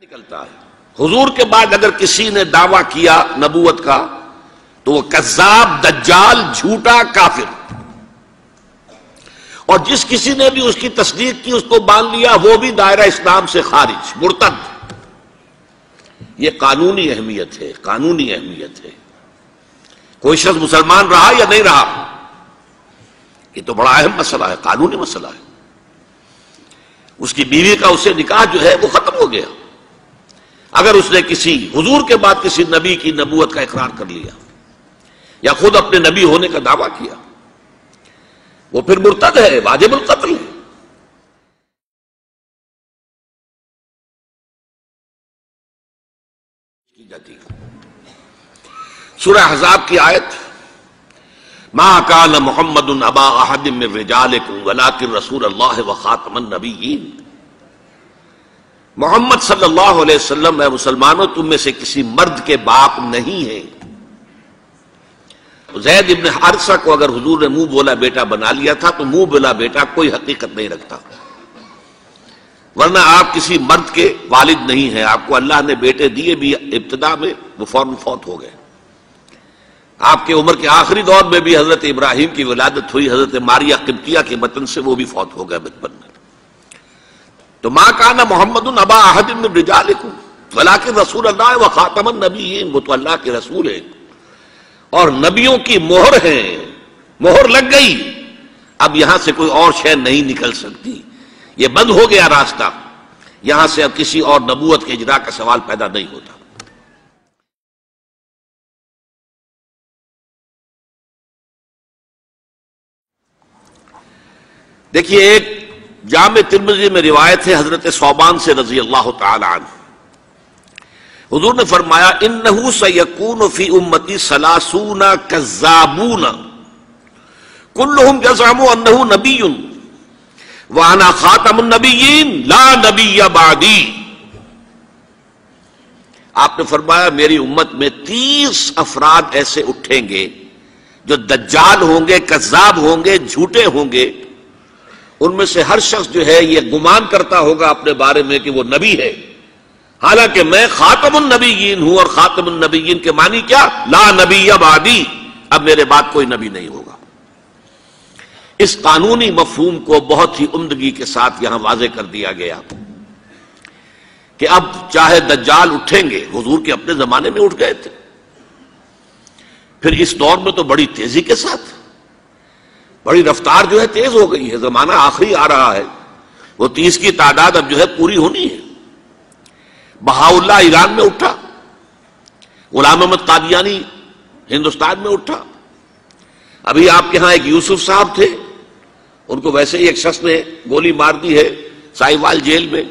نکلتا ہے۔ حضور کے بعد اگر کسی نے دعویٰ کیا نبوت کا تو وہ کذاب، دجال، جھوٹا، کافر، اور جس کسی نے بھی اس کی تصدیق کی، اس کو باندھ لیا، وہ بھی دائرہ اسلام سے خارج، مرتد۔ یہ قانونی اہمیت ہے، قانونی اہمیت ہے۔ کوئی شخص مسلمان رہا یا نہیں رہا، یہ تو بڑا اہم مسئلہ ہے، قانونی مسئلہ ہے۔ اس کی بیوی کا اس سے نکاح جو ہے وہ ختم ہو گیا اگر اس نے کسی حضور کے بعد کسی نبی کی نبوت کا اقرار کر لیا یا خود اپنے نبی ہونے کا دعویٰ کیا، وہ پھر مرتد ہے، واجب القتل ہے۔ سورہ احزاب کی آیت، ما کان محمد ابا احد من رجالکم ولکن رسول اللہ وخاتم النبیین۔ محمد صلی اللہ علیہ وسلم اے مسلمانوں تم میں سے کسی مرد کے باپ نہیں ہیں۔ زید ابن حارثہ کو اگر حضور نے منہ بولا بیٹا بنا لیا تھا تو منہ بولا بیٹا کوئی حقیقت نہیں رکھتا، ورنہ آپ کسی مرد کے والد نہیں ہیں۔ آپ کو اللہ نے بیٹے دیے بھی ابتدا میں، وہ فوراً فوت ہو گئے۔ آپ کے عمر کے آخری دور میں بھی حضرت ابراہیم کی ولادت ہوئی، حضرت ماریہ قبطیہ کے بطن سے، وہ بھی فوت ہو گئے بچپن میں۔ تو ما کان محمد ابا احد من رجالکم ولکن رسول اللہ وخاتم النبیین، وہ تو اللہ کے رسول ہیں اور نبیوں کی مہر ہیں، مہر لگ گئی، اب یہاں سے کوئی اور شے نہیں نکل سکتی، یہ بند ہو گیا راستہ، یہاں سے اب کسی اور نبوت کے اجرا کا سوال پیدا نہیں ہوتا۔ دیکھیے ایک جامع ترمذی میں روایت ہے حضرت ثوبان سے رضی اللہ تعالی عنہ، حضور نے فرمایا انہ سیکون فی امتی ثلاثون کذابون کلہم یزعم انہ نبی وانا خاتم النبیین لا نبی بعدی۔ آپ نے فرمایا میری امت میں 30 افراد ایسے اٹھیں گے جو دجال ہوں گے، کذاب ہوں گے، جھوٹے ہوں گے۔ ان میں سے ہر شخص جو ہے یہ گمان کرتا ہوگا اپنے بارے میں کہ وہ نبی ہے، حالانکہ میں خاتم النبیین ہوں، اور خاتم النبیین کے معنی کیا؟ لا نبی بعدی، اب میرے بعد کوئی نبی نہیں ہوگا۔ اس قانونی مفہوم کو بہت ہی عمدگی کے ساتھ یہاں واضح کر دیا گیا کہ اب چاہے دجال اٹھیں گے، حضور کے اپنے زمانے میں اٹھ گئے تھے، پھر اس دور میں تو بڑی تیزی کے ساتھ، بڑی رفتار جو ہے تیز ہو گئی ہے، زمانہ آخری آ رہا ہے، وہ 30 کی تعداد اب جو ہے پوری ہونی ہے۔ بہاءاللہ ایران میں اٹھا، غلام احمد قادیانی ہندوستان میں اٹھا، ابھی آپ کے ہاں ایک یوسف صاحب تھے، ان کو ویسے ہی ایک شخص نے گولی مار دی ہے سائیوال جیل میں،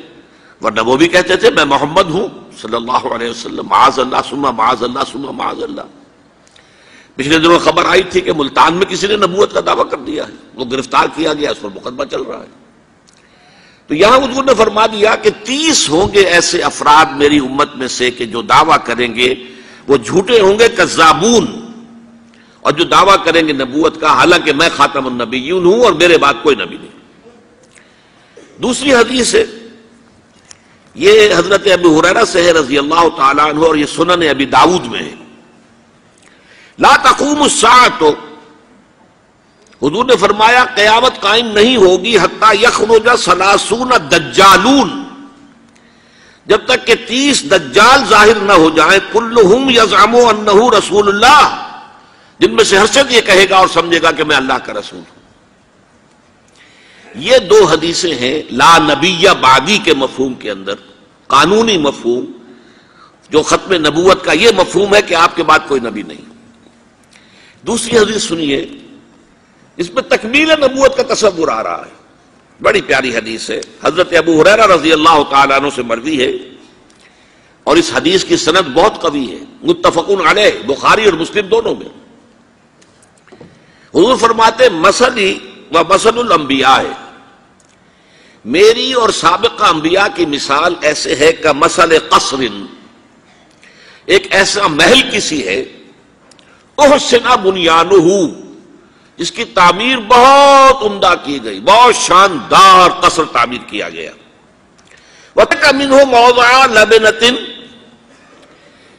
ورنہ وہ بھی کہتے تھے میں محمد ہوں صلی اللہ علیہ وسلم، معاذ اللہ ثم معاذ اللہ ثم معاذ اللہ۔ پچھلے دنوں خبر آئی تھی کہ ملتان میں کسی نے نبوت کا دعویٰ کر دیا ہے، وہ گرفتار کیا گیا، اس پر مقدمہ چل رہا ہے۔ تو یہاں حضور نے فرما دیا کہ 30 ہوں گے ایسے افراد میری امت میں سے کہ جو دعویٰ کریں گے، وہ جھوٹے ہوں گے، کذابون، اور جو دعویٰ کریں گے نبوت کا، حالانکہ میں خاتم النبیین ہوں اور میرے بعد کوئی نبی نہیں۔ دوسری حدیث ہے، یہ حضرت ابو ہریرہ سے ہے رضی اللہ تعالیٰ عنہ، اور یہ سنن ابی داؤد میں ہے۔ لا تقوم الساعۃ، حضور نے فرمایا قیامت قائم نہیں ہوگی حتی یخرج 30 دجالون، جب تک کہ 30 دجال ظاہر نہ ہو جائیں، کلہم یزعم انہ رسول اللہ، جن میں سے ہر شخص یہ کہے گا اور سمجھے گا کہ میں اللہ کا رسول ہوں۔ یہ 2 حدیثیں ہیں لا نبی بعدی کے مفہوم کے اندر، قانونی مفہوم، جو ختم نبوت کا یہ مفہوم ہے کہ آپ کے بعد کوئی نبی نہیں۔ دوسری حدیث سنیے، اس میں تکمیل نبوت کا تصور آ رہا ہے، بڑی پیاری حدیث ہے، حضرت ابو ہریرہ رضی اللہ تعالیٰ عنہ سے مروی ہے، اور اس حدیث کی سند بہت قوی ہے، متفقون علیہ، بخاری اور مسلم دونوں میں۔ حضور فرماتے مثلی و مثل الانبیاء، میری اور سابقہ انبیاء کی مثال ایسے ہے کہ مثل قصر، ایک ایسا محل کسی ہے، احسن بنیانہ، جس کی تعمیر بہت عمدہ کی گئی، بہت شاندار قصر تعمیر کیا گیا، وَتَكَ مِنْهُ مَوْضِعَ لَبْنَةٍ،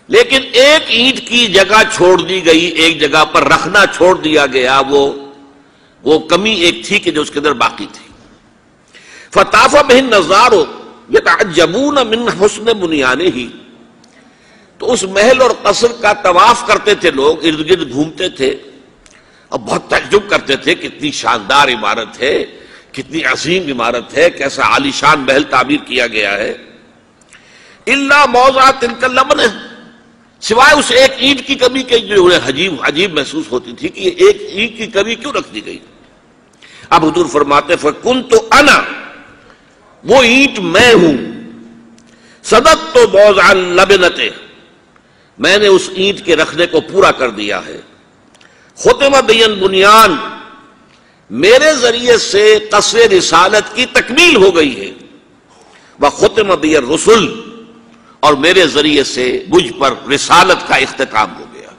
لیکن ایک اینٹ کی جگہ چھوڑ دی گئی، ایک جگہ پر رکھنا چھوڑ دیا گیا، وہ کمی ایک تھی کہ جو اس کے اندر باقی تھی۔ فَطَافَ بِهِ النَّظَارُ يَتَعَجَّبُونَ مِنْ حُسْنِ بُنْيَانِهِ، تو اس محل اور قصر کا طواف کرتے تھے لوگ، ارد گرد گھومتے تھے اور بہت تعجب کرتے تھے، کتنی شاندار عمارت ہے، کتنی عظیم عمارت ہے، کیسا عالی شان محل تعمیر کیا گیا ہے۔ الا موضع تلک اللبنہ، سوائے اس ایک اینٹ کی کمی کے جو انہیں عجیب محسوس ہوتی تھی کہ یہ ایک اینٹ کی کمی کیوں رکھ دی گئی۔ اب حضور فرماتے فکنت انا، وہ اینٹ میں ہوں، صدقت موضع اللبنۃ، میں نے اس اینٹ کے رکھنے کو پورا کر دیا ہے۔ ختم بی البنیان، میرے ذریعے سے قصر رسالت کی تکمیل ہو گئی ہے۔ وختم بی الرسل، اور میرے ذریعے سے مجھ پر رسالت کا اختتام ہو گیا۔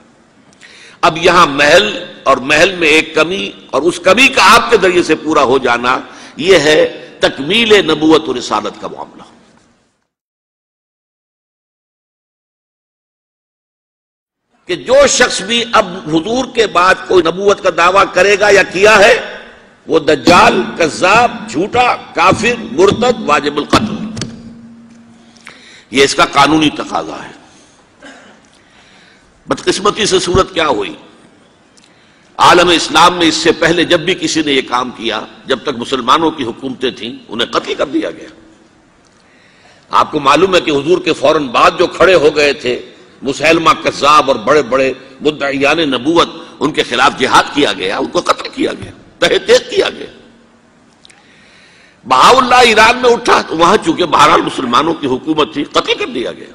اب یہاں محل اور محل میں ایک کمی اور اس کمی کا آپ کے ذریعے سے پورا ہو جانا، یہ ہے تکمیل نبوت و رسالت کا معاملہ۔ کہ جو شخص بھی اب حضور کے بعد کوئی نبوت کا دعویٰ کرے گا یا کیا ہے، وہ دجال، کذاب، جھوٹا، کافر، مرتد، واجب القتل، یہ اس کا قانونی تقاضا ہے۔ بدقسمتی سے صورت کیا ہوئی، عالم اسلام میں اس سے پہلے جب بھی کسی نے یہ کام کیا، جب تک مسلمانوں کی حکومتیں تھیں، انہیں قتل کر دیا گیا۔ آپ کو معلوم ہے کہ حضور کے فوراً بعد جو کھڑے ہو گئے تھے مسیلمہ کذاب اور بڑے بڑے مدعیان نبوت، ان کے خلاف جہاد کیا گیا، ان کو قتل کیا گیا، تہہ تیغ کیا گیا۔ بہاء اللہ ایران میں اٹھا تو وہاں چونکہ بہرحال مسلمانوں کی حکومت تھی، قتل کر دیا گیا۔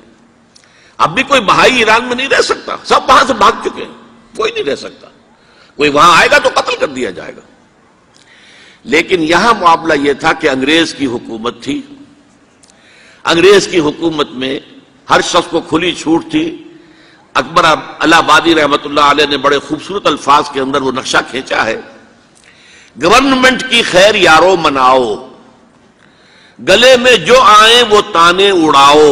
اب بھی کوئی بہائی ایران میں نہیں رہ سکتا، سب وہاں سے بھاگ چکے ہیں، کوئی نہیں رہ سکتا، کوئی وہاں آئے گا تو قتل کر دیا جائے گا۔ لیکن یہاں معاملہ یہ تھا کہ انگریز کی حکومت تھی، انگریز کی حکومت میں ہر شخص کو کھلی چھوٹ تھی۔ اکبر الہ آبادی رحمت اللہ علیہ نے بڑے خوبصورت الفاظ کے اندر وہ نقشہ کھینچا ہے، گورنمنٹ کی خیر یارو مناؤ، گلے میں جو آئیں وہ تانے اڑاؤ،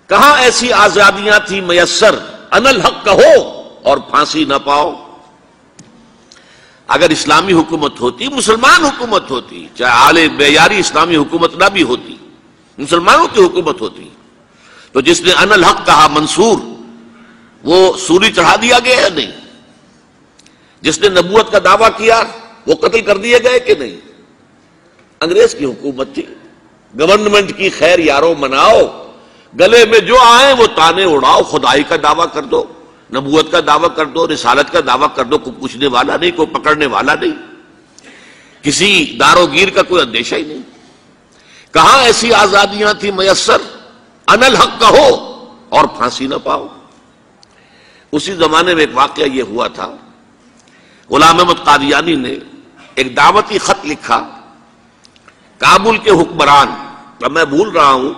کہاں ایسی آزادیاں تھی میسر، ان الحق کہو اور پھانسی نہ پاؤ۔ اگر اسلامی حکومت ہوتی، مسلمان حکومت ہوتی، چاہے اعلی معیاری اسلامی حکومت نہ بھی ہوتی، مسلمانوں کی حکومت ہوتی، تو جس نے ان الحق کہا منصور، وہ سولی چڑھا دیا گیا یا نہیں؟ جس نے نبوت کا دعویٰ کیا وہ قتل کر دیے گئے کہ نہیں؟ انگریز کی حکومت تھی، گورنمنٹ کی خیر یارو مناؤ، گلے میں جو آئیں وہ تانے اڑاؤ، خدائی کا دعویٰ کر دو، نبوت کا دعویٰ کر دو، رسالت کا دعویٰ کر دو، کوئی پوچھنے والا نہیں، کوئی پکڑنے والا نہیں، کسی دار و گیر کا کوئی اندیشہ ہی نہیں۔ کہاں ایسی آزادیاں تھی میسر، ان الحق کہو اور پھانسی نہ پاؤ۔ اسی زمانے میں ایک واقعہ یہ ہوا تھا، غلام احمد قادیانی نے ایک دعوتی خط لکھا کابل کے حکمران، اب میں بھول رہا ہوں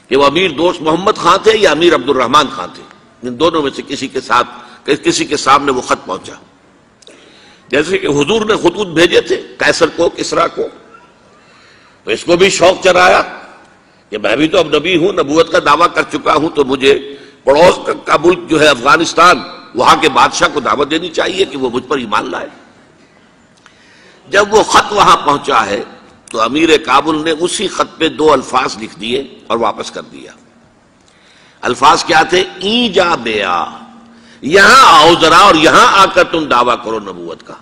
کہ وہ امیر دوست محمد خان تھے یا امیر عبد الرحمن خان تھے، ان دونوں میں سے کسی کے سامنے وہ خط پہنچا۔ جیسے کہ حضور نے خطوط بھیجے تھے قیصر کو، کسریٰ کو، تو اس کو بھی شوق چرایا کہ میں بھی تو اب نبی ہوں، نبوت کا دعویٰ کر چکا ہوں، تو مجھے پڑوس کا ملک جو ہے افغانستان، وہاں کے بادشاہ کو دعوت دینی چاہیے کہ وہ مجھ پر ایمان لائے۔ جب وہ خط وہاں پہنچا ہے تو امیر کابل نے اسی خط پہ 2 الفاظ لکھ دیے اور واپس کر دیا۔ الفاظ کیا تھے؟ این جا بیا، یہاں آؤ ذرا اور یہاں آ کر تم دعویٰ کرو نبوت کا۔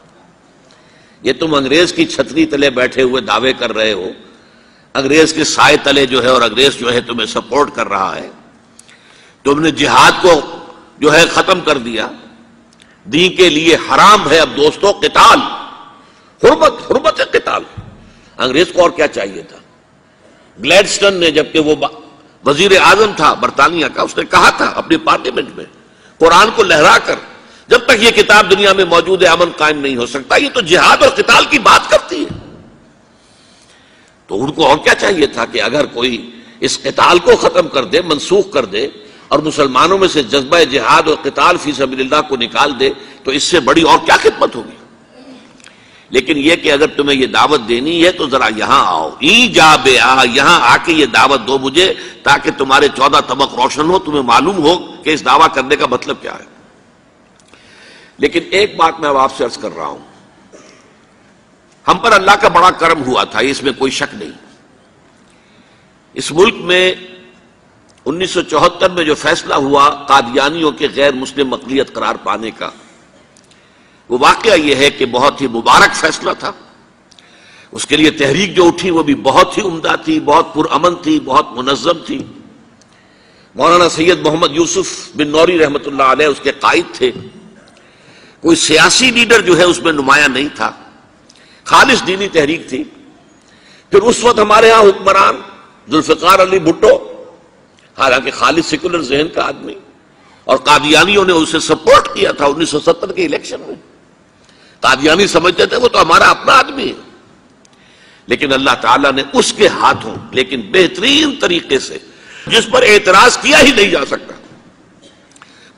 یہ تم انگریز کی چھتری تلے بیٹھے ہوئے دعوے کر رہے ہو، انگریز کے سائے تلے جو ہے، اور انگریز جو ہے تمہیں سپورٹ کر رہا ہے، تم نے جہاد کو جو ہے ختم کر دیا، دین کے لیے حرام ہے اب دوستو قتال، حرمت قتال۔ انگریز کو اور کیا چاہیے تھا؟ گلیڈسٹن نے جبکہ وہ وزیر اعظم تھا برطانیہ کا، اس نے کہا تھا اپنی پارلیمنٹ میں قرآن کو لہرا کر، جب تک یہ کتاب دنیا میں موجود ہے امن قائم نہیں ہو سکتا۔ یہ تو جہاد اور قتال کی بات کرتی ہے، تو ان کو اور کیا چاہیے تھا کہ اگر کوئی اس قتال کو ختم کر دے، منسوخ کر دے، اور مسلمانوں میں سے جذبہ جہاد اور قتال فی سبیل اللہ کو نکال دے، تو اس سے بڑی اور کیا خدمت ہوگی؟ لیکن یہ کہ اگر تمہیں یہ دعوت دینی ہے تو ذرا یہاں آؤ، یہاں آ کے یہ دعوت دو مجھے، تاکہ تمہارے 14 طبق روشن ہو، تمہیں معلوم ہو کہ اس دعویٰ کرنے کا مطلب کیا ہے۔ لیکن ایک بات میں اب آپ سے عرض کر رہا ہوں، ہم پر اللہ کا بڑا کرم ہوا تھا، اس میں کوئی شک نہیں۔ اس ملک میں 1974 میں جو فیصلہ ہوا قادیانیوں کے غیر مسلم اقلیت قرار پانے کا، وہ واقعہ یہ ہے کہ بہت ہی مبارک فیصلہ تھا۔ اس کے لیے تحریک جو اٹھی وہ بھی بہت ہی عمدہ تھی، بہت پرامن تھی، بہت منظم تھی۔ مولانا سید محمد یوسف بن نوری رحمۃ اللہ علیہ اس کے قائد تھے۔ کوئی سیاسی لیڈر جو ہے اس میں نمایاں نہیں تھا، خالص دینی تحریک تھی۔ پھر اس وقت ہمارے ہاں حکمران ذوالفقار علی بھٹو، حالانکہ خالص سیکولر ذہن کا آدمی، اور قادیانیوں نے اسے سپورٹ کیا تھا 1970 کے الیکشن میں۔ قادیانی سمجھتے تھے وہ تو ہمارا اپنا آدمی ہے، لیکن اللہ تعالیٰ نے اس کے ہاتھوں لیکن بہترین طریقے سے، جس پر اعتراض کیا ہی نہیں جا سکتا،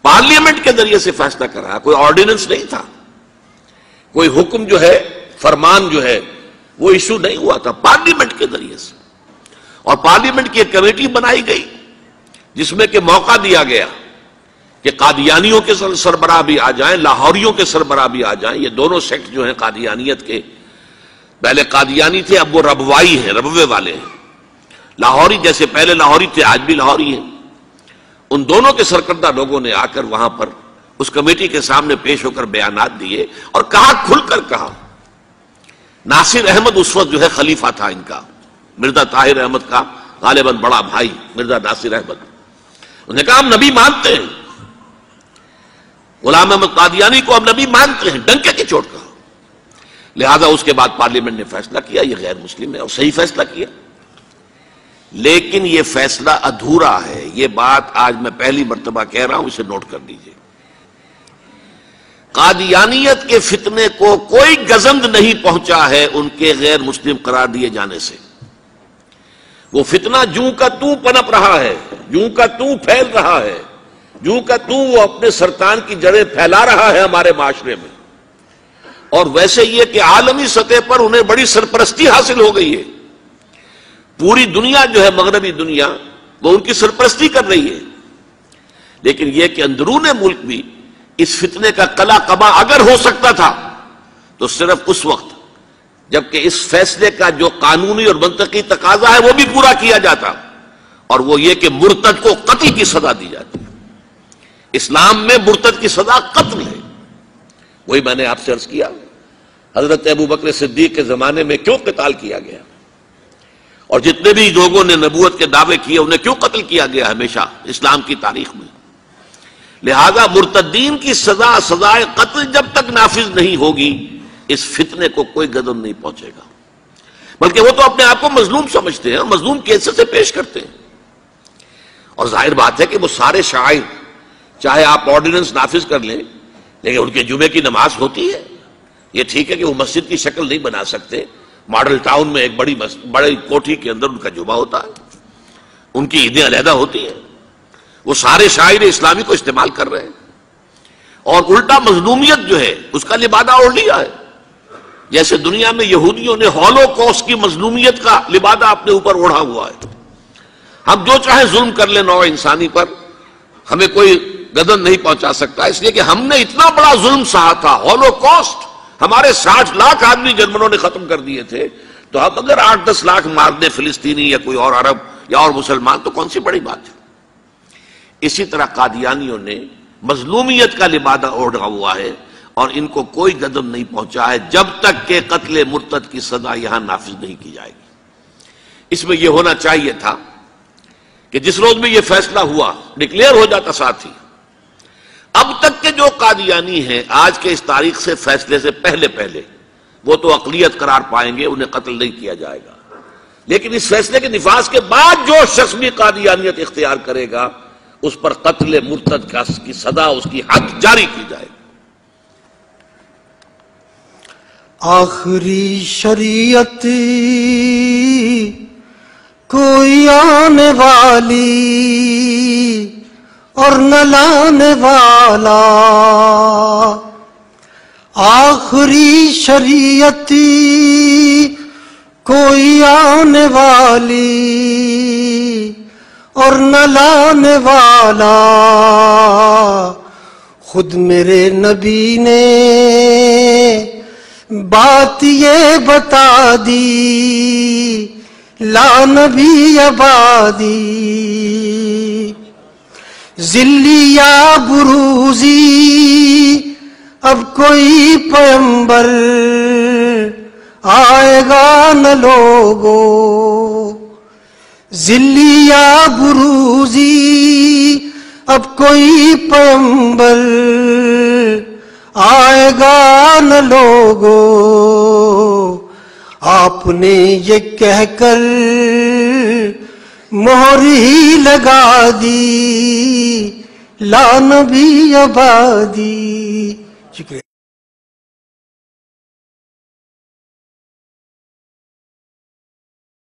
پارلیمنٹ کے ذریعے سے فیصلہ کرایا۔ کوئی آرڈیننس نہیں تھا، کوئی حکم جو ہے، فرمان جو ہے وہ ایشو نہیں ہوا تھا، پارلیمنٹ کے ذریعے سے۔ اور پارلیمنٹ کی ایک کمیٹی بنائی گئی جس میں کہ موقع دیا گیا کہ قادیانیوں کے سربراہ بھی آ جائیں، لاہوریوں کے سربراہ بھی آ جائیں۔ یہ دونوں سیکٹ جو ہیں قادیانیت کے، پہلے قادیانی تھے اب وہ ربوائی ہیں، ربوے والے ہیں۔ لاہوری جیسے پہلے لاہوری تھے آج بھی لاہوری ہیں۔ ان دونوں کے سرکردہ لوگوں نے آ کر وہاں پر اس کمیٹی کے سامنے پیش ہو کر بیانات دیے اور کہا، کھل کر کہا۔ ناصر احمد اس وقت جو ہے خلیفہ تھا ان کا، مرزا طاہر احمد کا غالباً بڑا بھائی مرزا ناصر احمد۔ انہوں نے کہا ہم نبی مانتے ہیں، غلام احمد قادیانی کو ہم نبی مانتے ہیں، ڈنکے کی چوٹ کہا۔ لہذا اس کے بعد پارلیمنٹ نے فیصلہ کیا یہ غیر مسلم ہے، اور صحیح فیصلہ کیا۔ لیکن یہ فیصلہ ادھورا ہے، یہ بات آج میں پہلی مرتبہ کہہ رہا ہوں، اسے نوٹ کر لیجیے۔ قادیانیت کے فتنے کو کوئی گزند نہیں پہنچا ہے ان کے غیر مسلم قرار دیے جانے سے۔ وہ فتنہ جوں کا توں پنپ رہا ہے، جوں کا توں پھیل رہا ہے، جوں کا توں وہ اپنے سرطان کی جڑیں پھیلا رہا ہے ہمارے معاشرے میں۔ اور ویسے یہ کہ عالمی سطح پر انہیں بڑی سرپرستی حاصل ہو گئی ہے، پوری دنیا جو ہے مغربی دنیا وہ ان کی سرپرستی کر رہی ہے۔ لیکن یہ کہ اندرون ملک بھی اس فتنے کا قلع قبا اگر ہو سکتا تھا تو صرف اس وقت جبکہ اس فیصلے کا جو قانونی اور منطقی تقاضا ہے وہ بھی پورا کیا جاتا، اور وہ یہ کہ مرتد کو قتل کی سزا دی جاتی۔ اسلام میں مرتد کی سزا قتل ہے۔ وہی میں نے آپ سے عرض کیا، حضرت ابوبکر صدیق کے زمانے میں کیوں قتال کیا گیا، اور جتنے بھی لوگوں نے نبوت کے دعوے کیے انہیں کیوں قتل کیا گیا ہمیشہ اسلام کی تاریخ میں۔ لہذا مرتدین کی سزا، سزائے قتل جب تک نافذ نہیں ہوگی اس فتنے کو کوئی گدن نہیں پہنچے گا، بلکہ وہ تو اپنے آپ کو مظلوم سمجھتے ہیں، مظلوم کیسے سے پیش کرتے ہیں۔ اور ظاہر بات ہے کہ وہ سارے شاعر، چاہے آپ آرڈیننس نافذ کر لیں، لیکن ان کے جمعے کی نماز ہوتی ہے۔ یہ ٹھیک ہے کہ وہ مسجد کی شکل نہیں بنا سکتے، ماڈل ٹاؤن میں ایک بڑی کوٹھی کے اندر ان کا جمعہ ہوتا ہے، ان کی عیدیں علیحدہ ہوتی ہیں۔ وہ سارے شاعر اسلامی کو استعمال کر رہے ہیں، اور الٹا مظلومیت جو ہے اس کا لبادہ اوڑھ لیا ہے۔ جیسے دنیا میں یہودیوں نے ہولوکوسٹ کی مظلومیت کا لبادہ اپنے اوپر اوڑھا ہوا ہے۔ ہم جو چاہے ظلم کر لیں نوع انسانی پر، ہمیں کوئی گدن نہیں پہنچا سکتا، اس لیے کہ ہم نے اتنا بڑا ظلم سہا تھا۔ ہولوکوسٹ ہمارے 60 لاکھ آدمی جرمنوں نے ختم کر دیے تھے، تو اب اگر 8-10 لاکھ مار دیں فلسطینی یا کوئی اور عرب یا اور مسلمان تو کون سی بڑی بات ہے۔ اسی طرح قادیانیوں نے مظلومیت کا لبادہ اوڑھا ہوا ہے، اور ان کو کوئی گدن نہیں پہنچا ہے جب تک کہ قتل مرتد کی سزا یہاں نافذ نہیں کی جائے گی۔ اس میں یہ ہونا چاہیے تھا کہ جس روز میں یہ فیصلہ ہوا ڈکلیئر ہو جاتا ساتھ ہی۔ اب تک کے جو قادیانی ہیں آج کے اس تاریخ سے فیصلے سے پہلے وہ تو اقلیت قرار پائیں گے، انہیں قتل نہیں کیا جائے گا، لیکن اس فیصلے کے نفاذ کے بعد جو شخص بھی قادیانیت اختیار کرے گا اس پر قتل مرتد کی سزا، اس کی حد جاری کی جائے گی۔ آخری شریعت کوئی آنے والی اور نہ لانے والا، آخری شریعتی کوئی آنے والی اور نہ لانے والا، خود میرے نبی نے بات یہ بتا دی، لا نبی آبادی۔ ذلی یا بروزی اب کوئی پیغمبر آئے گا نہ لوگو، ذلی یا بروزی اب کوئی پیغمبر آئے گا نہ لوگو۔ آپ نے یہ کہہ کر مہر ہی لگا دی، لا نبی آبادی۔ شکریہ۔